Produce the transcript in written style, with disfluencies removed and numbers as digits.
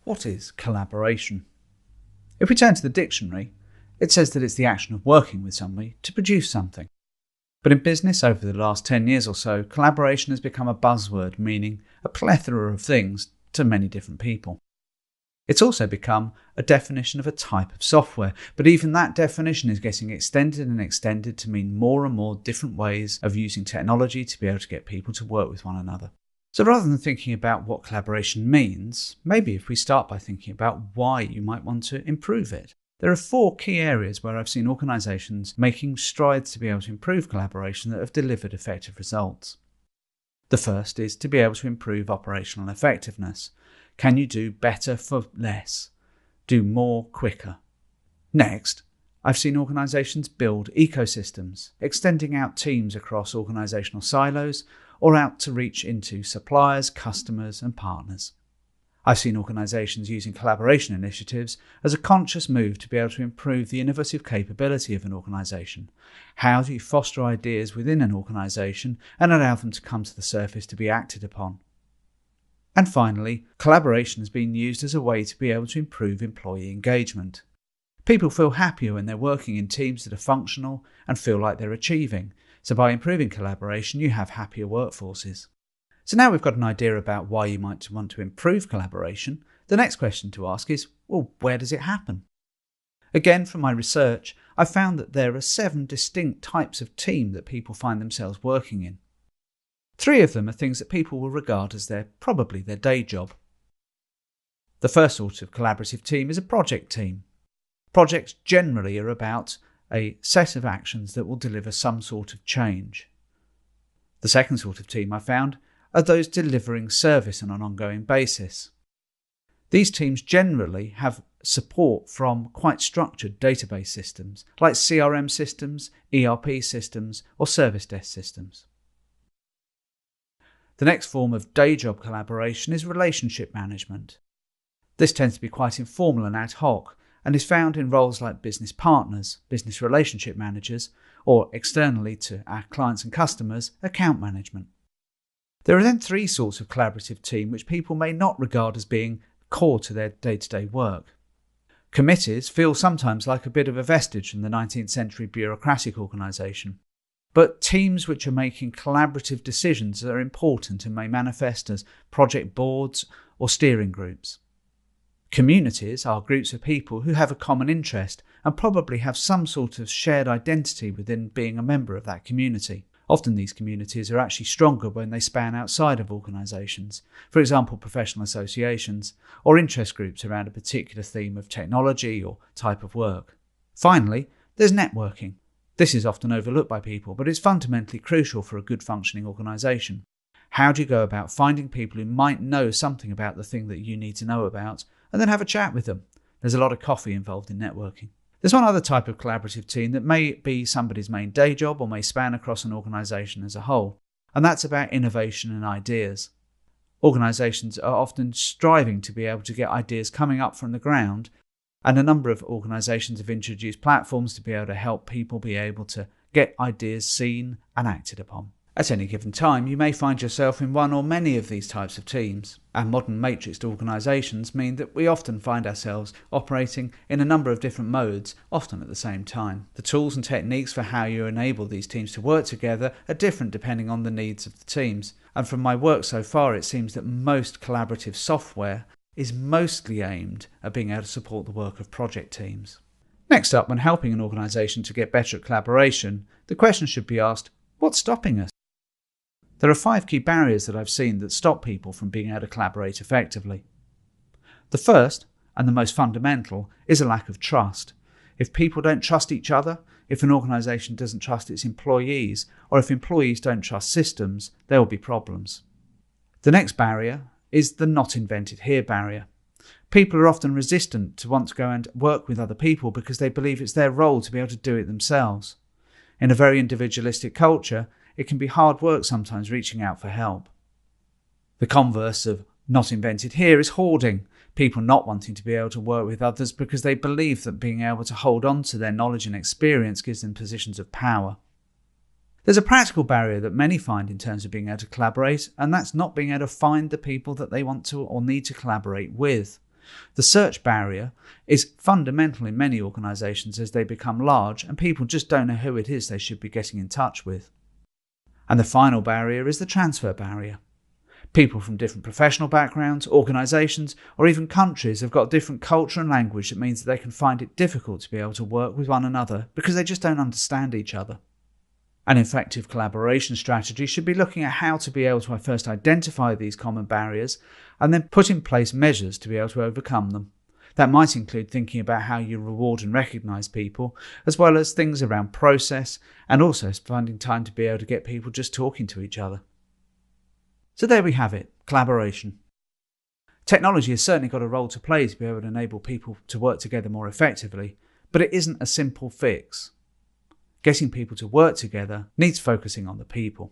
What is collaboration? If we turn to the dictionary, it says that it's the action of working with somebody to produce something. But in business, over the last 10 years or so, collaboration has become a buzzword meaning a plethora of things to many different people. It's also become a definition of a type of software, but even that definition is getting extended and extended to mean more and more different ways of using technology to be able to get people to work with one another. So rather than thinking about what collaboration means, maybe if we start by thinking about why you might want to improve it. There are 4 key areas where I've seen organisations making strides to be able to improve collaboration that have delivered effective results. The first is to be able to improve operational effectiveness. Can you do better for less? Do more quicker? Next, I've seen organisations build ecosystems, extending out teams across organisational silos or out to reach into suppliers, customers and partners. I've seen organisations using collaboration initiatives as a conscious move to be able to improve the innovative capability of an organisation. How do you foster ideas within an organisation and allow them to come to the surface to be acted upon? And finally, collaboration has been used as a way to be able to improve employee engagement. People feel happier when they're working in teams that are functional and feel like they're achieving. So by improving collaboration, you have happier workforces. So now we've got an idea about why you might want to improve collaboration. The next question to ask is, well, where does it happen? Again, from my research, I've found that there are 7 distinct types of team that people find themselves working in. 3 of them are things that people will regard as probably their day job. The first sort of collaborative team is a project team. Projects generally are about a set of actions that will deliver some sort of change. The second sort of team I found are those delivering service on an ongoing basis. These teams generally have support from quite structured database systems like CRM systems, ERP systems or service desk systems. The next form of day job collaboration is relationship management. This tends to be quite informal and ad hoc and is found in roles like business partners, business relationship managers, or externally to our clients and customers, account management. There are then 3 sorts of collaborative team which people may not regard as being core to their day-to-day work. Committees feel sometimes like a bit of a vestige from the 19th century bureaucratic organisation. But teams which are making collaborative decisions are important and may manifest as project boards or steering groups. Communities are groups of people who have a common interest and probably have some sort of shared identity within being a member of that community. Often these communities are actually stronger when they span outside of organisations, for example professional associations or interest groups around a particular theme of technology or type of work. Finally, there's networking. This is often overlooked by people, but it's fundamentally crucial for a good functioning organisation. How do you go about finding people who might know something about the thing that you need to know about and then have a chat with them? There's a lot of coffee involved in networking. There's one other type of collaborative team that may be somebody's main day job or may span across an organisation as a whole, and that's about innovation and ideas. Organisations are often striving to be able to get ideas coming up from the ground, and a number of organisations have introduced platforms to be able to help people be able to get ideas seen and acted upon. At any given time, you may find yourself in one or many of these types of teams. Our modern matrixed organisations mean that we often find ourselves operating in a number of different modes, often at the same time. The tools and techniques for how you enable these teams to work together are different depending on the needs of the teams. And from my work so far, it seems that most collaborative software is mostly aimed at being able to support the work of project teams. Next up, when helping an organisation to get better at collaboration, the question should be asked, what's stopping us? There are 5 key barriers that I've seen that stop people from being able to collaborate effectively. The first, and the most fundamental, is a lack of trust. If people don't trust each other, if an organisation doesn't trust its employees, or if employees don't trust systems, there will be problems. The next barrier is the not invented here barrier. People are often resistant to want to go and work with other people because they believe it's their role to be able to do it themselves. In a very individualistic culture, it can be hard work sometimes reaching out for help. The converse of not invented here is hoarding, people not wanting to be able to work with others because they believe that being able to hold on to their knowledge and experience gives them positions of power. There's a practical barrier that many find in terms of being able to collaborate, and that's not being able to find the people that they want to or need to collaborate with. The search barrier is fundamental in many organisations as they become large and people just don't know who it is they should be getting in touch with. And the final barrier is the transfer barrier. People from different professional backgrounds, organisations, or even countries have got different culture and language that means that they can find it difficult to be able to work with one another because they just don't understand each other. An effective collaboration strategy should be looking at how to be able to first identify these common barriers and then put in place measures to be able to overcome them. That might include thinking about how you reward and recognise people, as well as things around process, and also finding time to be able to get people just talking to each other. So there we have it, collaboration. Technology has certainly got a role to play to be able to enable people to work together more effectively, but it isn't a simple fix. Getting people to work together needs focusing on the people.